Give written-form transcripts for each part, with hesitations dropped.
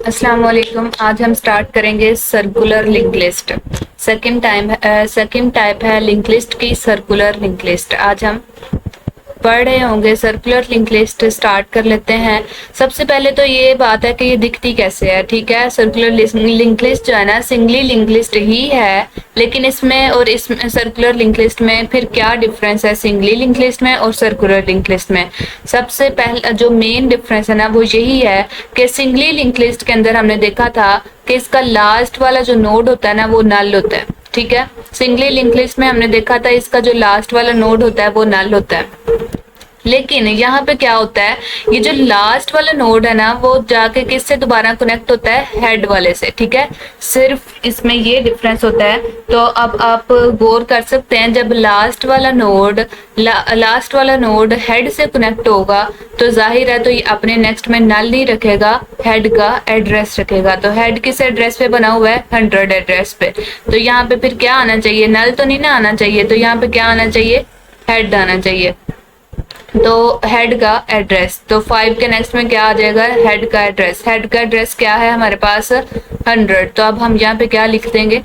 अस्सलाम वालेकुम। आज हम स्टार्ट करेंगे circular link list. Second type है लिंक लिस्ट की सर्कुलर लिंक लिस्ट। आज हम पढ़ रहे होंगे सर्कुलर लिंक लिस्ट। स्टार्ट कर लेते हैं। सबसे पहले तो ये बात है कि ये दिखती कैसे है। ठीक है, सर्कुलर लिंक लिस्ट जो है ना सिंगली लिंक लिस्ट ही है, लेकिन इसमें और इसमें सर्कुलर लिंक लिस्ट में फिर क्या डिफरेंस है सिंगली लिंक लिस्ट में और सर्कुलर लिंक लिस्ट में। सबसे पहला जो मेन डिफरेंस है ना वो यही है कि सिंगली लिंक लिस्ट के अंदर हमने देखा था कि इसका लास्ट वाला जो नोड होता है ना वो नल होता है। ठीक है, सिंगली लिंक लिस्ट में हमने देखा था इसका जो लास्ट वाला नोड होता है वो नल होता है। लेकिन यहाँ पे क्या होता है, ये जो लास्ट वाला नोड है ना वो जाके किससे दोबारा कनेक्ट होता है, हेड वाले से। ठीक है, सिर्फ इसमें ये डिफरेंस होता है। तो अब आप गौर कर सकते हैं, जब लास्ट वाला नोड हेड से कनेक्ट होगा तो जाहिर है तो ये अपने नेक्स्ट में नल नहीं रखेगा, हेड का एड्रेस रखेगा। तो हेड किस एड्रेस पे बना हुआ है, 100 एड्रेस पे। तो यहाँ पे फिर क्या आना चाहिए, नल तो नहीं ना आना चाहिए। तो यहाँ पे क्या आना चाहिए, हेड आना चाहिए। तो हेड का एड्रेस, तो 5 के नेक्स्ट में क्या आ जाएगा, हेड का एड्रेस। हेड का एड्रेस क्या है हमारे पास, 100। तो अब हम यहाँ पे क्या लिख देंगे,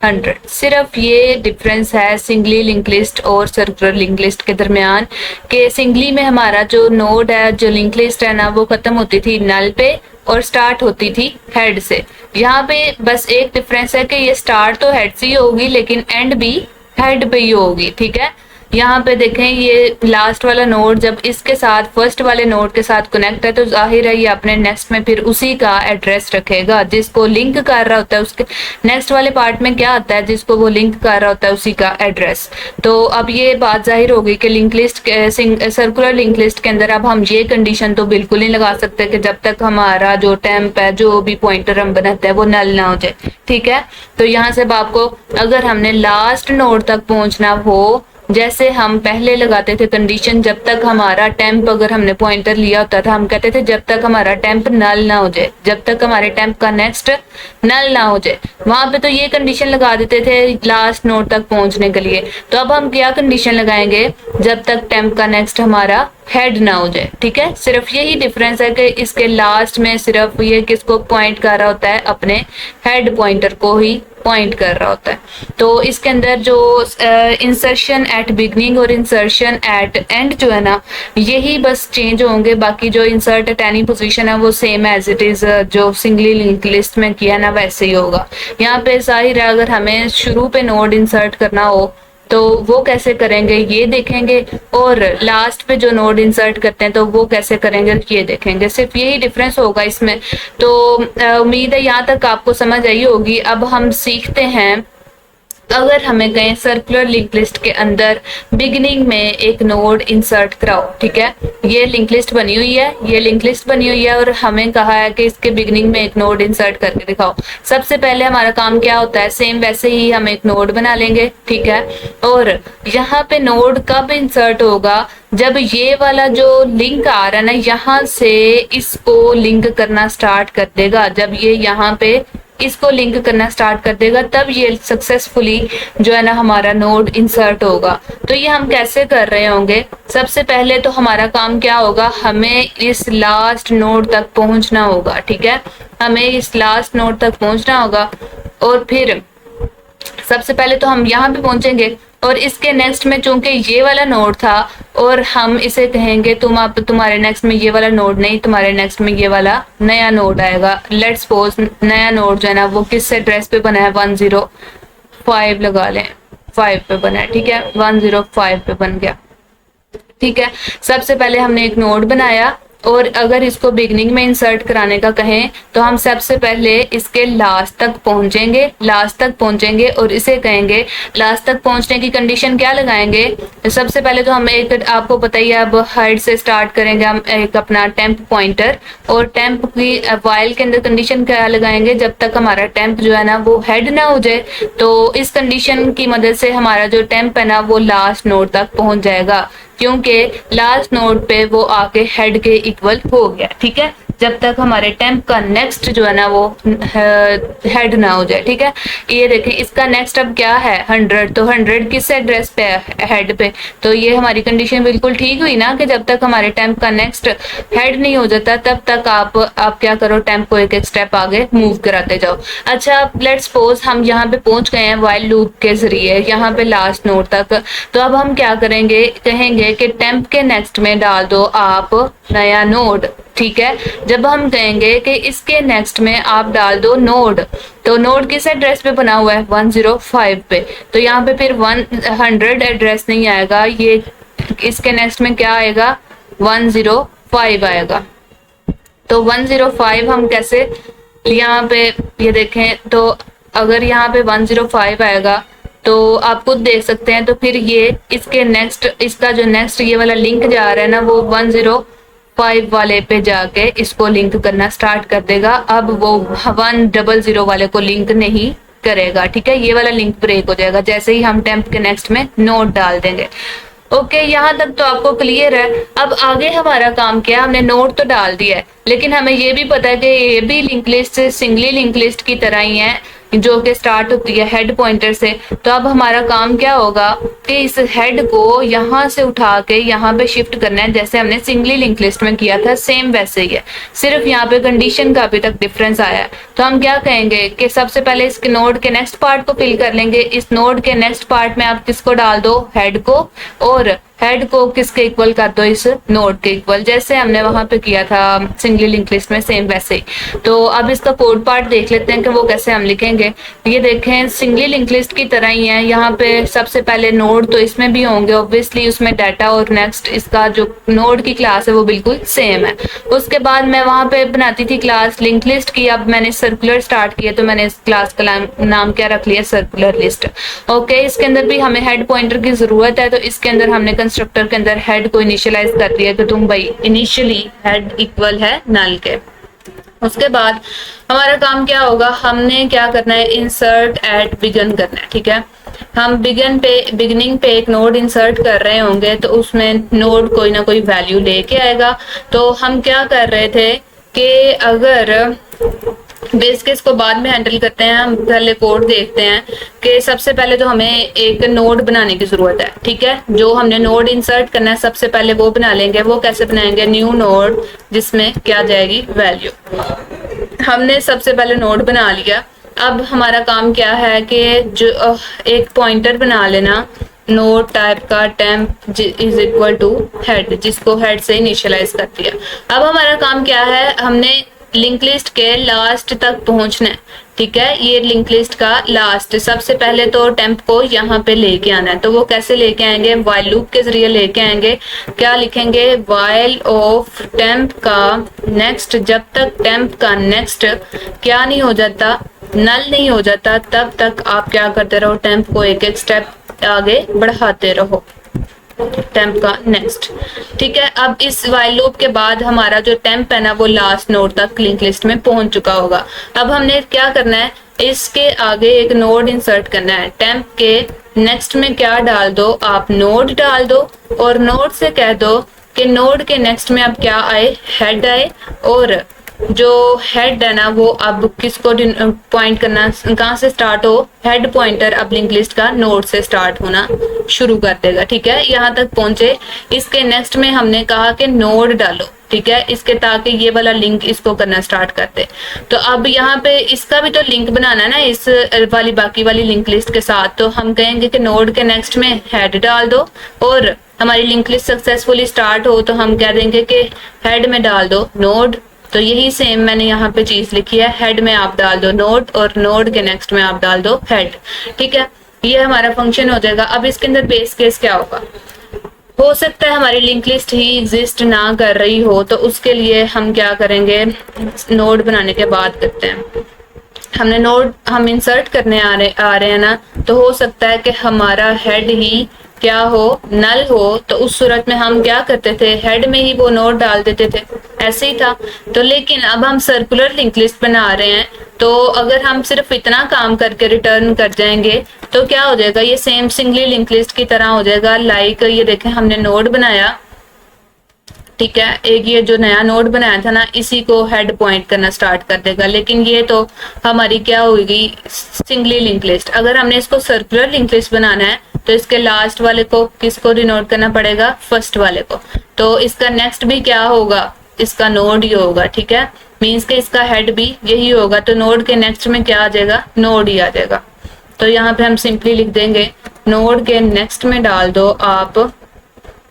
100। सिर्फ ये डिफरेंस है सिंगली लिंक लिस्ट और सर्कुलर लिंक लिस्ट के दरमियान कि सिंगली में हमारा जो नोड है, जो लिंक लिस्ट है ना वो खत्म होती थी नल पे और स्टार्ट होती थी हेड से। यहाँ पे बस एक डिफरेंस है कि ये स्टार्ट तो हेड से ही होगी लेकिन एंड भी हेड पे ही होगी। ठीक है, यहाँ पे देखें ये लास्ट वाला नोड जब इसके साथ फर्स्ट वाले नोड के साथ कनेक्ट है तो जाहिर है ये अपने नेक्स्ट में फिर उसी का एड्रेस रखेगा जिसको लिंक कर रहा होता है। उसके नेक्स्ट वाले पार्ट में क्या आता है, जिसको वो लिंक कर रहा होता है उसी का एड्रेस। तो अब ये बात जाहिर होगी कि link list, circular link list के अंदर अब हम ये कंडीशन तो बिल्कुल नहीं लगा सकते कि जब तक हमारा जो टेम्प है, जो भी पॉइंटर हम बनाते हैं वो नल ना हो जाए। ठीक है, तो यहाँ से आपको अगर हमने लास्ट नोड तक पहुंचना हो, जैसे हम पहले लगाते थे कंडीशन, जब तक हमारा टेम्प, अगर हमने पॉइंटर लिया होता था हम कहते थे जब तक हमारा टेम्प नल ना हो जाए, जब तक हमारे टेम्प का नेक्स्ट नल ना हो जाए, वहां पे तो ये कंडीशन लगा देते थे लास्ट नोड तक पहुंचने के लिए। तो अब हम क्या कंडीशन लगाएंगे, जब तक टेम्प का नेक्स्ट हमारा हेड ना हो जाए। ठीक है, सिर्फ यही डिफरेंस है कि इसके लास्ट में सिर्फ ये किसको पॉइंट कर रहा होता है, अपने हेड पॉइंटर को ही पॉइंट कर रहा होता है। तो इसके अंदर जो इंसर्शन एट बिगनिंग और इंसर्शन एट एंड जो है ना यही बस चेंज होंगे, बाकी जो इंसर्ट एट एनी पोजीशन है वो सेम एज इट इज जो सिंगली लिंक लिस्ट में किया ना वैसे ही होगा। यहाँ पे जाहिर है अगर हमें शुरू पे नोड इंसर्ट करना हो तो वो कैसे करेंगे ये देखेंगे, और लास्ट पे जो नोड इंसर्ट करते हैं तो वो कैसे करेंगे ये देखेंगे। सिर्फ यही डिफरेंस होगा इसमें। तो उम्मीद है यहाँ तक आपको समझ आई होगी। अब हम सीखते हैं, अगर हमें कहें सर्कुलर लिंक लिस्ट के अंदर बिगिनिंग में एक नोड इंसर्ट कराओ। ठीक है, ये लिंक लिस्ट बनी हुई है, ये लिंक लिस्ट बनी हुई है और हमें कहा है कि इसके बिगिनिंग में एक नोड इंसर्ट करके दिखाओ। सबसे पहले हमारा काम क्या होता है, सेम वैसे ही हम एक नोड बना लेंगे। ठीक है, और यहाँ पे नोड कब इंसर्ट होगा, जब ये वाला जो लिंक आ रहा है ना यहाँ से इसको लिंक करना स्टार्ट कर देगा। जब ये यहाँ पे इसको लिंक करना स्टार्ट कर देगा तब ये सक्सेसफुली जो है ना हमारा नोड इंसर्ट होगा। तो ये हम कैसे कर रहे होंगे, सबसे पहले तो हमारा काम क्या होगा, हमें इस लास्ट नोड तक पहुंचना होगा। ठीक है, हमें इस लास्ट नोड तक पहुंचना होगा और फिर सबसे पहले तो हम यहाँ पे पहुंचेंगे और इसके नेक्स्ट में चूंकि ये वाला नोड था और हम इसे कहेंगे तुम्हारे नेक्स्ट में ये वाला नोड नहीं, तुम्हारे नेक्स्ट में ये वाला नया नोड आएगा। लेट्स सपोज नया नोड जो है ना वो किस एड्रेस पे बना है, 105 लगा लें, 5 पे बना है। ठीक है, 105 पे बन गया। ठीक है, सबसे पहले हमने एक नोड बनाया और अगर इसको बिगनिंग में इंसर्ट कराने का कहें तो हम सबसे पहले इसके लास्ट तक पहुंचेंगे और इसे कहेंगे लास्ट तक पहुंचने की कंडीशन क्या लगाएंगे। सबसे पहले तो हम एक, आपको पता ही है, अब हेड से स्टार्ट करेंगे हम एक अपना टेम्प पॉइंटर, और टेम्प की वाइल के अंदर कंडीशन क्या लगाएंगे, जब तक हमारा टेम्प जो है ना वो हेड ना हो जाए। तो इस कंडीशन की मदद से हमारा जो टेम्प है ना वो लास्ट नोड तक पहुंच जाएगा, क्योंकि लास्ट नोड पे वो आके हेड के इक्वल हो गया। ठीक है, जब तक हमारे टेम्प का नेक्स्ट जो है ना वो हेड ना हो जाए। ठीक है, ये देखें इसका नेक्स्ट अब क्या है 100, तो 100 किस एड्रेस पे है, हेड पे। तो ये हमारी कंडीशन बिल्कुल ठीक हुई ना कि जब तक हमारे टेम्प का नेक्स्ट हेड नहीं हो जाता तब तक आप क्या करो, टेम्प को एक एक स्टेप आगे मूव कराते जाओ। अच्छा, लेट्स सपोज हम यहाँ पे पहुंच गए हैं व्हाइल लूप के जरिए यहाँ पे लास्ट नोड तक। तो अब हम क्या करेंगे, कहेंगे कि टेम्प के नेक्स्ट में डाल दो आप नया नोड। ठीक है, जब हम कहेंगे कि इसके नेक्स्ट में आप डाल दो नोड, तो नोड किस एड्रेस पे बना हुआ है 105 पे, तो यहाँ पे फिर 100 एड्रेस नहीं आएगा, ये इसके नेक्स्ट में क्या आएगा 105 आएगा। तो 105 हम कैसे, यहाँ पे ये देखें, तो अगर यहाँ पे 105 आएगा तो आप खुद देख सकते हैं। तो फिर ये इसके नेक्स्ट, इसका जो नेक्स्ट ये वाला लिंक जा रहा है ना वो 105 वाले पे जाके इसको लिंक करना स्टार्ट कर देगा। अब वो 100 वाले को लिंक नहीं करेगा। ठीक है, ये वाला लिंक ब्रेक हो जाएगा जैसे ही हम टेम्प के नेक्स्ट में नोड डाल देंगे। ओके, यहाँ तक तो आपको क्लियर है। अब आगे हमारा काम क्या है, हमने नोड तो डाल दिया है लेकिन हमें ये भी पता है कि ये भी link list singly link list की तरह ही है जो कि स्टार्ट होती है हेड पॉइंटर से। तो अब हमारा काम क्या होगा कि इस हेड को यहाँ से उठा के यहाँ पे शिफ्ट करना है जैसे हमने सिंगली लिंक लिस्ट में किया था, सेम वैसे ही है, सिर्फ यहाँ पे कंडीशन का अभी तक डिफरेंस आया है। तो हम क्या कहेंगे कि सबसे पहले इस नोड के नेक्स्ट पार्ट को फिल कर लेंगे। इस नोड के नेक्स्ट पार्ट में आप किसको डाल दो, हेड को, और हेड को किसके इक्वल कर दो, इस नोड के इक्वल, जैसे हमने वहां पे किया था सिंगली लिंक लिस्ट में, सेम वैसे ही। तो अब इसका कोड पार्ट देख लेते हैं कि वो कैसे हम लिखेंगे। ये देखें सिंगली लिंक लिस्ट की तरह ही है, यहाँ पे सबसे पहले नोड तो इसमें भी होंगे ऑब्वियसली, उसमें डाटा और नेक्स्ट इसका जो नोड की क्लास है वो बिल्कुल सेम है। उसके बाद मैं वहां पे बनाती थी क्लास लिंक लिस्ट की, अब मैंने सर्कुलर स्टार्ट किया तो मैंने इस क्लास का नाम क्या रख लिया, सर्कुलर लिस्ट। ओके, इसके अंदर भी हमें हेड पॉइंटर की जरूरत है, तो इसके अंदर हमने कंस्ट्रक्टर के अंदर हेड को इनिशियलाइज कर दिया कि तुम भाई इनिशियली हेड इक्वल है नल के। उसके बाद हमारा काम क्या होगा, हमने क्या करना है, इंसर्ट एट बिगिन करना है। ठीक है, हम बिगिनिंग पे एक नोड इंसर्ट कर रहे होंगे तो उसमें नोड कोई ना कोई वैल्यू लेके आएगा। तो हम क्या कर रहे थे कि अगर बेस केस को बाद में हैंडल करते हैं, हम पहले कोड देखते हैं कि सबसे पहले तो हमें एक नोड बनाने की जरूरत है। ठीक है, जो हमने नोड इंसर्ट करना है सबसे पहले वो बना लेंगे। वो कैसे बनाएंगे, न्यू नोड, जिसमें क्या जाएगी वैल्यू। हमने सबसे पहले नोड बना लिया। अब हमारा काम क्या है कि जो एक पॉइंटर बना लेना नोड टाइप का, temp is equal to head, जिसको हेड से इनिशियलाइज कर दिया। अब हमारा काम क्या है, हमने लिंक लिस्ट के लास्ट तक पहुंचना है। ठीक है, ये लिंक लिस्ट का लास्ट, सबसे पहले तो टेम्प को यहाँ पे लेके आना है। तो वो कैसे लेके आएंगे, व्हाइल लूप के जरिए लेके आएंगे। क्या लिखेंगे, व्हाइल ऑफ टेम्प का नेक्स्ट, जब तक टेम्प का नेक्स्ट क्या नहीं हो जाता, नल नहीं हो जाता, तब तक आप क्या करते रहो, टेम्प को एक एक स्टेप आगे बढ़ाते रहो, टेम्प का नेक्स्ट। ठीक है, अब इस व्हाइल लूप के बाद हमारा जो टेम्प है ना वो लास्ट नोड तक लिंक लिस्ट में पहुंच चुका होगा। अब हमने क्या करना है, इसके आगे एक नोड इंसर्ट करना है। टेम्प के नेक्स्ट में क्या डाल दो, आप नोड डाल दो, और नोड से कह दो कि नोड के नेक्स्ट में अब क्या आए, हेड आए, और जो हेड है ना वो अब किसको पॉइंट करना, कहाँ से स्टार्ट हो, हेड पॉइंटर अब लिंक लिस्ट का नोड से स्टार्ट होना शुरू कर देगा। ठीक है, यहाँ तक पहुंचे। इसके नेक्स्ट में हमने कहा कि नोड डालो। ठीक है, इसके ताकि ये वाला लिंक इसको करना स्टार्ट करते। तो अब यहाँ पे इसका भी तो लिंक बनाना है ना इस वाली बाकी वाली लिंक लिस्ट के साथ। तो हम कहेंगे कि नोड के नेक्स्ट में हेड डाल दो, और हमारी लिंक लिस्ट सक्सेसफुली स्टार्ट हो तो हम कह देंगे कि हेड में डाल दो नोड। तो यही सेम मैंने यहाँ पे चीज लिखी है, हेड में आप डाल दो नोड, और नोड के नेक्स्ट में आप डाल दो हेड। ठीक है, ये हमारा फंक्शन हो जाएगा। अब इसके अंदर बेस केस क्या होगा, हो सकता है हमारी लिंक लिस्ट ही एग्जिस्ट ना कर रही हो, तो उसके लिए हम क्या करेंगे, नोड बनाने के बाद करते हैं। हमने नोड हम इंसर्ट करने आ रहे हैं ना, तो हो सकता है कि हमारा हेड ही क्या हो, नल हो। तो उस सूरत में हम क्या करते थे, हेड में ही वो नोड डाल देते थे, ऐसे ही था। तो लेकिन अब हम सर्कुलर लिंक लिस्ट बना रहे हैं, तो अगर हम सिर्फ इतना काम करके रिटर्न कर जाएंगे तो क्या हो जाएगा, ये सेम सिंगली लिंक लिस्ट की तरह हो जाएगा। लाइक ये देखें, हमने नोड बनाया, ठीक है। एक ये जो नया नोड बनाया था ना, इसी को हेड पॉइंट करना स्टार्ट कर देगा, लेकिन ये तो हमारी क्या होगी, सिंगली लिंक लिस्ट। अगर हमने इसको सर्कुलर लिंक लिस्ट बनाना है तो इसके लास्ट वाले को किसको डिनोट करना पड़ेगा, फर्स्ट वाले को। तो इसका नेक्स्ट भी क्या होगा, इसका नोड ही होगा, ठीक है। मीन्स के इसका हेड भी यही होगा, तो नोड के नेक्स्ट में क्या आ जाएगा, नोड ही आ जाएगा। तो यहाँ पे हम सिंपली लिख देंगे नोड के नेक्स्ट में डाल दो आप,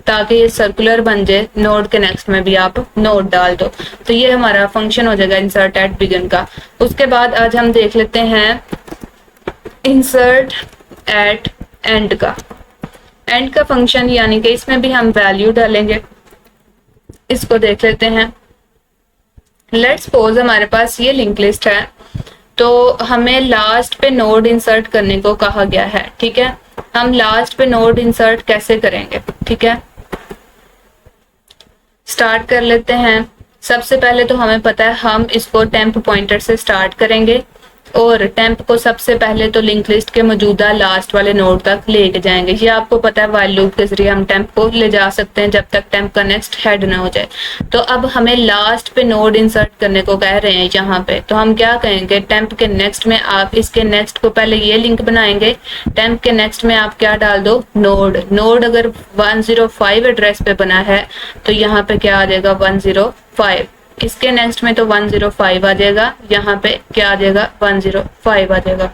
ताकि ये सर्कुलर बन जाए, नोड के नेक्स्ट में भी आप नोड डाल दो। तो ये हमारा फंक्शन हो जाएगा इंसर्ट एट बिगिन का। उसके बाद आज हम देख लेते हैं इंसर्ट एट एंड का। एंड का फंक्शन यानी कि इसमें भी हम वैल्यू डालेंगे। इसको देख लेते हैं। लेट्स सपोज हमारे पास ये लिंक लिस्ट है, तो हमें लास्ट पे नोड इंसर्ट करने को कहा गया है, ठीक है। हम लास्ट पे नोड इंसर्ट कैसे करेंगे, ठीक है, स्टार्ट कर लेते हैं। सबसे पहले तो हमें पता है हम इसको टेम्प पॉइंटर से स्टार्ट करेंगे, और टेम्प को सबसे पहले तो लिंक लिस्ट के मौजूदा लास्ट वाले नोड तक लेके जाएंगे। ये आपको पता है व्हाइल लूप के जरिए हम टेम्प को ले जा सकते हैं जब तक टेम्प का नेक्स्ट हेड ना हो जाए। तो अब हमें लास्ट पे नोड इंसर्ट करने को कह रहे हैं यहाँ पे, तो हम क्या कहेंगे, टेम्प के नेक्स्ट में आप इसके नेक्स्ट को पहले ये लिंक बनाएंगे, टेम्प के नेक्स्ट में आप क्या डाल दो, नोड। नोड अगर 105 एड्रेस पे बना है तो यहाँ पे क्या आ जाएगा, 105। इसके नेक्स्ट में तो 105 आ जाएगा, यहाँ पे क्या आ जाएगा, 105 आ जाएगा।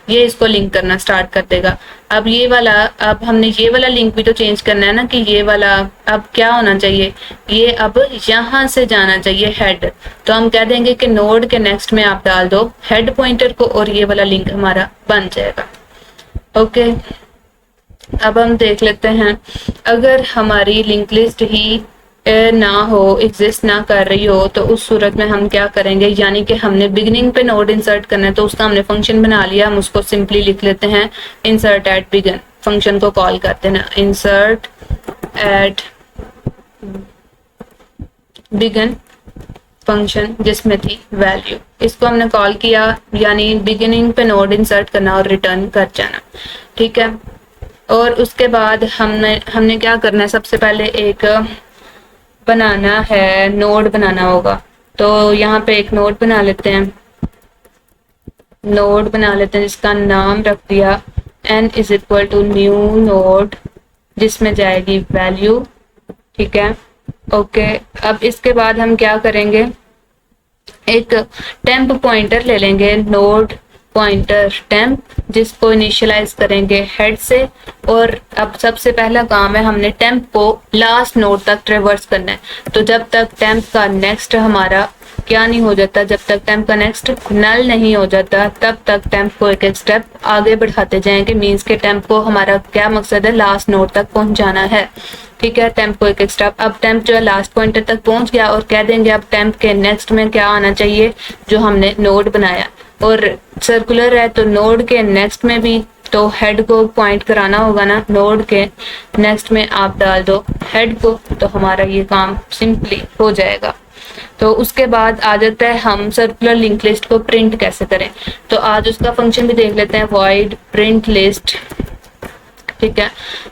ये इसको लिंक करना स्टार्ट कर देगा। अब ये वाला, अब हमने ये वाला लिंक भी तो चेंज करना है ना, कि ये वाला अब क्या होना चाहिए, ये अब यहाँ से जाना चाहिए हेड। तो हम कह देंगे कि नोड के नेक्स्ट में आप डाल दो हेड पॉइंटर को, और ये वाला लिंक हमारा बन जाएगा। ओके, अब हम देख लेते हैं, अगर हमारी लिंक लिस्ट ही ना हो, एग्जिस्ट ना कर रही हो, तो उस सूरत में हम क्या करेंगे, यानी कि हमने बिगिनिंग पे नोड इंसर्ट करना है, तो उसका हमने फंक्शन बना लिया। हम उसको सिंपली लिख लेते हैं इंसर्ट एट बिगिन। फंक्शन को कॉल करते हैं इंसर्ट एट बिगिन फंक्शन, जिसमें थी वैल्यू। इसको हमने कॉल किया, यानी बिगिनिंग पे नोड इंसर्ट करना और रिटर्न कर जाना, ठीक है। और उसके बाद हमने क्या करना है, सबसे पहले एक बनाना है, नोड बनाना होगा। तो यहाँ पे एक नोड बना लेते हैं, नोड बना लेते हैं जिसका नाम रख दिया n is equal to new node, जिसमें जाएगी वैल्यू, ठीक है। ओके, अब इसके बाद हम क्या करेंगे, एक टेम्प पॉइंटर ले लेंगे, नोड पॉइंटर टेम्प, जिसको इनिशियलाइज करेंगे हेड से। और अब सबसे पहला काम है, हमने टेम्प को लास्ट नोड तक ट्रेवर्स करना है। तो जब तक टेम्प का नेक्स्ट हमारा क्या नहीं हो जाता, जब तक टेम्प का नेक्स्ट नल नहीं हो जाता, तब तक टेम्प को एक एक स्टेप आगे बढ़ाते जाएंगे। मीन्स के टेम्प को हमारा क्या मकसद है, लास्ट नोड तक पहुंचाना है, ठीक है। टेम्प को एक एक स्टेप, अब टेम्प जो है लास्ट पॉइंटर तक पहुंच गया, और कह देंगे अब टेम्प के नेक्स्ट में क्या आना चाहिए, जो हमने नोड बनाया। और सर्कुलर है तो नोड के नेक्स्ट में भी तो हेड को पॉइंट कराना होगा ना, नोड के नेक्स्ट में आप डाल दो हेड को, तो हमारा ये काम सिंपली हो जाएगा। तो उसके बाद आ जाता है हम सर्कुलर लिंक लिस्ट को प्रिंट कैसे करें। तो आज उसका फंक्शन भी देख लेते हैं, void प्रिंट लिस्ट, ठीक है।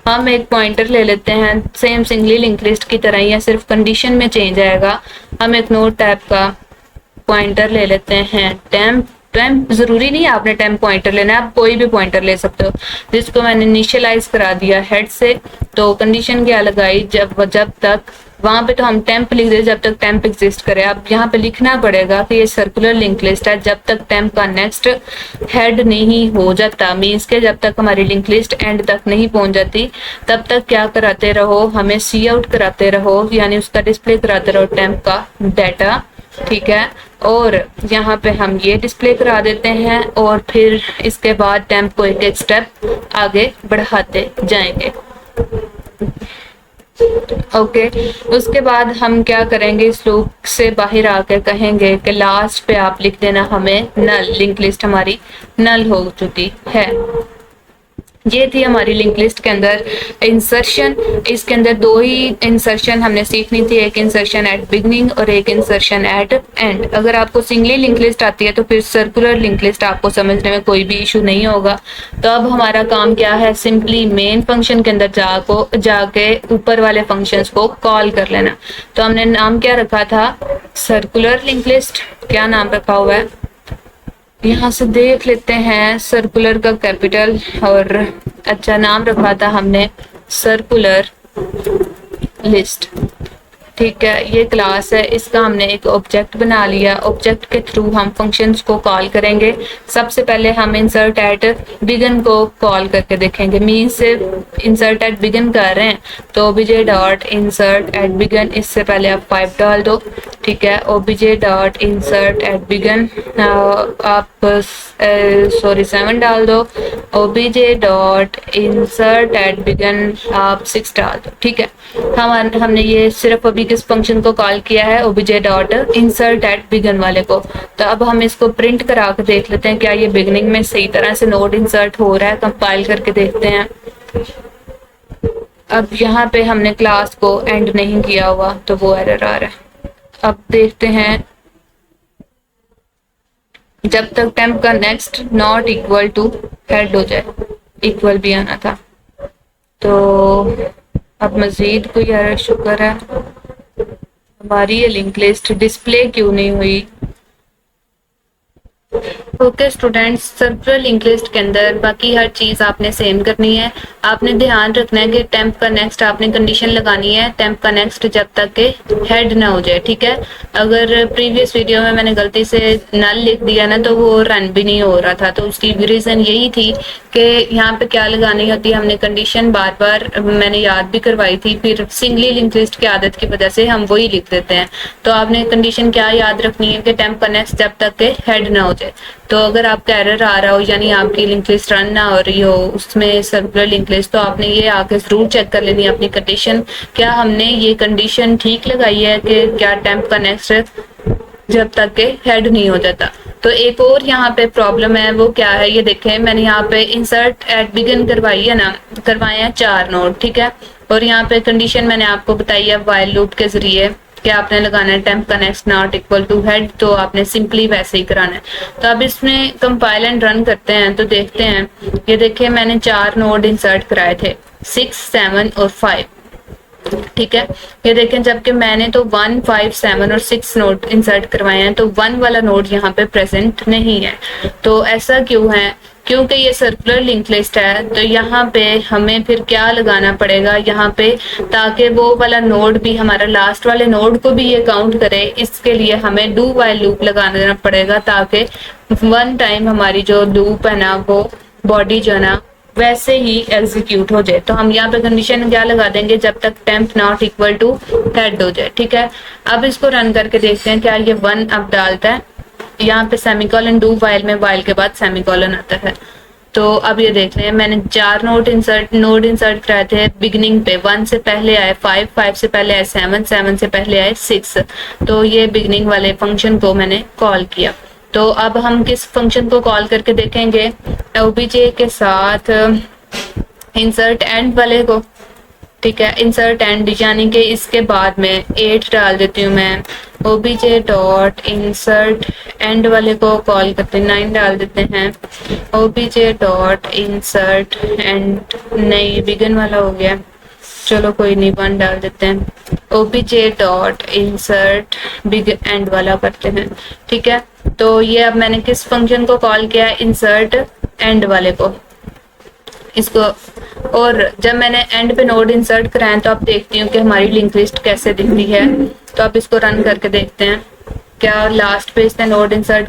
हम एक पॉइंटर ले लेते हैं, सेम सिंगली लिंक लिस्ट की तरह ही है, सिर्फ कंडीशन में चेंज आएगा। हम एक नोड टाइप का पॉइंटर ले लेते हैं, टेम्प। टेम्प जरूरी नहीं है आपने टेम्प पॉइंटर लेना है, आप कोई भी पॉइंटर ले सकते हो, जिसको मैंने इनिशियलाइज करा दिया हेड से। तो कंडीशन क्या लगाई, जब तक वहां पे तो हम टेम्प लिख दे, जब तक टेम्प एग्जिस्ट करे। अब यहाँ पे लिखना पड़ेगा कि ये सर्कुलर लिंक लिस्ट है, जब तक टेम्प का नेक्स्ट हेड नहीं हो जाता, मीन्स के जब तक हमारी लिंक लिस्ट एंड तक नहीं पहुंच जाती, तब तक क्या कराते रहो, हमें सी आउट कराते रहो, यानी उसका डिस्प्ले कराते रहो टेम्प का डाटा, ठीक है। और यहाँ पे हम ये डिस्प्ले करा देते हैं, और फिर इसके बाद टेम्प को एक एक स्टेप आगे बढ़ाते जाएंगे। ओके, उसके बाद हम क्या करेंगे, इस लूप से बाहर आकर कहेंगे कि लास्ट पे आप लिख देना हमें नल, लिंक लिस्ट हमारी नल हो चुकी है। ये थी हमारी लिंक लिस्ट के अंदर इंसर्शन। इसके अंदर दो ही इंसर्शन हमने सीखनी थी, एक इंसर्शन एट बिगनिंग और एक इंसर्शन एट एंड। अगर आपको सिंगली लिंक लिस्ट आती है तो फिर सर्कुलर लिंक लिस्ट आपको समझने में कोई भी इशू नहीं होगा। तो अब हमारा काम क्या है, सिंपली मेन फंक्शन के अंदर जाके ऊपर वाले फंक्शंस को कॉल कर लेना। तो हमने नाम क्या रखा था, सर्कुलर लिंक लिस्ट। क्या नाम रखा हुआ है यहाँ से देख लेते हैं, सर्कुलर का कैपिटल और अच्छा नाम रखा था हमने सर्कुलर लिस्ट। ठीक है, ये क्लास है, इसका हमने एक ऑब्जेक्ट बना लिया। ऑब्जेक्ट के थ्रू हम फंक्शंस को कॉल करेंगे। सबसे पहले हम इंसर्ट एट बिगन को कॉल करके देखेंगे। मीन्स इंसर्ट एट बिगन कर रहे हैं तो OBJ dot insert at begin, इससे पहले आप 5 डाल दो। ठीक है, OBJ dot insert at begin आप 7 डाल दो। OBJ dot insert at begin आप 6 डाल दो। ठीक है, हमने ये सिर्फ अभी किस फंक्शन को कॉल किया है, OBJ dot insert at begin वाले को। तो अब हम इसको प्रिंट करा के देख लेते हैं क्या ये बिगनिंग में सही तरह से नोड इंसर्ट हो रहा है। कंपाइल करके देखते हैं। अब यहाँ पे हमने क्लास को एंड नहीं किया हुआ तो वो एरर आ रहा है। अब देखते हैं, जब तक टेम्प का next not equal to head हो जाए, इक्वल भी आना था। तो अब मजीद कोई एरर शुक्र है। हमारी ये लिंक लिस्ट डिस्प्ले क्यों नहीं हुई। Okay students, circular link list के अंदर बाकी हर चीज आपने सेम करनी है। आपने ध्यान रखना है कि टेम्प का नेक्स्ट आपने कंडीशन लगानी है, टेम्प का नेक्स्ट जब तक के हेड ना हो जाए। ठीक है, अगर प्रीवियस वीडियो में मैंने गलती से नल लिख दिया ना तो वो रन भी नहीं हो रहा था। तो उसकी रीजन यही थी कि यहाँ पे क्या लगानी होती है, हमने कंडीशन बार बार मैंने याद भी करवाई थी, फिर सिंगली लिंक लिस्ट की आदत की वजह से हम वही लिख देते हैं। तो आपने कंडीशन क्या याद रखनी है कि टेम्प का नेक्स्ट जब तक के हेड ना हो जाए। तो अगर आपका एरर आ रहा हो यानी आपकी लिंक लिस्ट रन ना हो रही हो उसमें सर्कुलर लिंक लिस्ट, तो आपने ये आके जरूर चेक कर लेनी है अपनी कंडीशन, क्या हमने ये कंडीशन ठीक लगाई है कि क्या टेम्प का नेक्स्ट जब तक के हेड नहीं हो जाता। तो एक और यहाँ पे प्रॉब्लम है, वो क्या है ये देखें, मैंने यहाँ पे इंसर्ट एट बिगिन करवाई है ना, करवाए हैं 4 नोड। ठीक है, और यहाँ पे कंडीशन मैंने आपको बताई है व्हाइल लूप के जरिए कि आपने लगाना है टेम्प का next not equal to head, तो आपने सिंपली वैसे ही कराना है। तो अब इसमें कंपाइल एंड रन करते हैं तो देखते हैं, ये देखिए मैंने 4 नोड इंसर्ट कराए थे, 6, 7 और 5। ठीक है, ये देखें जबकि मैंने तो 1, 5, 7 और 6 नोड इंसर्ट करवाए हैं तो 1 वाला नोड यहाँ पे प्रेजेंट नहीं है। तो ऐसा क्यों है, क्योंकि ये सर्कुलर लिंक लिस्ट है। तो यहाँ पे हमें फिर क्या लगाना पड़ेगा यहाँ पे, ताकि वो वाला नोड भी हमारा लास्ट वाले नोड को भी ये काउंट करे, इसके लिए हमें डू वाइल लूप लगाना पड़ेगा ताकि 1 टाइम हमारी जो लूप है ना वो बॉडी जो है ना वैसे ही एग्जीक्यूट हो जाए। तो हम यहाँ पे कंडीशन क्या लगा देंगे, जब तक temp not equal to head हो जाए। ठीक है, अब इसको रन करके देखते हैं क्या ये 1 अब डालता है। यहाँ पे सेमीकोलन डू वाइल में वाइल के बाद सेमीकोलन आता है। तो अब ये देख लें, मैंने 4 नोड इंसर्ट कराए थे बिगिनिंग पे। 1 से पहले आए 5, 5 से पहले आए 7, 7 से पहले आए 6। तो ये बिगिनिंग वाले फंक्शन को मैंने कॉल किया। तो अब हम किस फंक्शन को कॉल करके देखेंगे, ओबीजे के साथ इंसर्ट एंड वाले को। ठीक है, इंसर्ट एंड यानी कि इसके बाद में 8 डाल देती हूँ मैं। ओबीजे डॉट इंसर्ट एंड वाले को कॉल करते हैं, 9 डाल देते हैं। ओबीजे डॉट इंसर्ट एंड, नहीं बिगन वाला हो गया, चलो कोई नहीं 1 डाल देते हैं। OBJ dot insert big and वाला करते हैं। ठीक है, तो ये अब मैंने किस फंक्शन को कॉल किया है, इंसर्ट एंड वाले को, इसको। और जब मैंने एंड पे नोड इंसर्ट कराया तो अब देखती हूँ कि हमारी लिंक लिस्ट कैसे दिख रही है। तो अब इसको रन करके देखते हैं क्या लास्ट पे इसने नोड इंसर्ट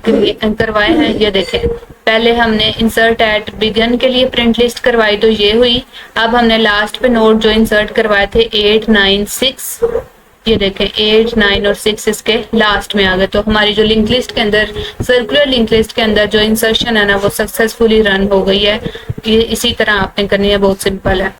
करवाए हैं। ये देखें, पहले हमने इंसर्ट एट बिगन के लिए प्रिंट लिस्ट करवाई तो ये हुई। अब हमने लास्ट पे नोड जो इंसर्ट करवाए थे 8, 9, 6, ये देखें 8, 9 और 6 इसके लास्ट में आ गए। तो हमारी जो लिंक लिस्ट के अंदर, सर्कुलर लिंक लिस्ट के अंदर जो इंसर्शन है ना वो सक्सेसफुली रन हो गई है। ये इसी तरह आपने करनी है, बहुत सिंपल है।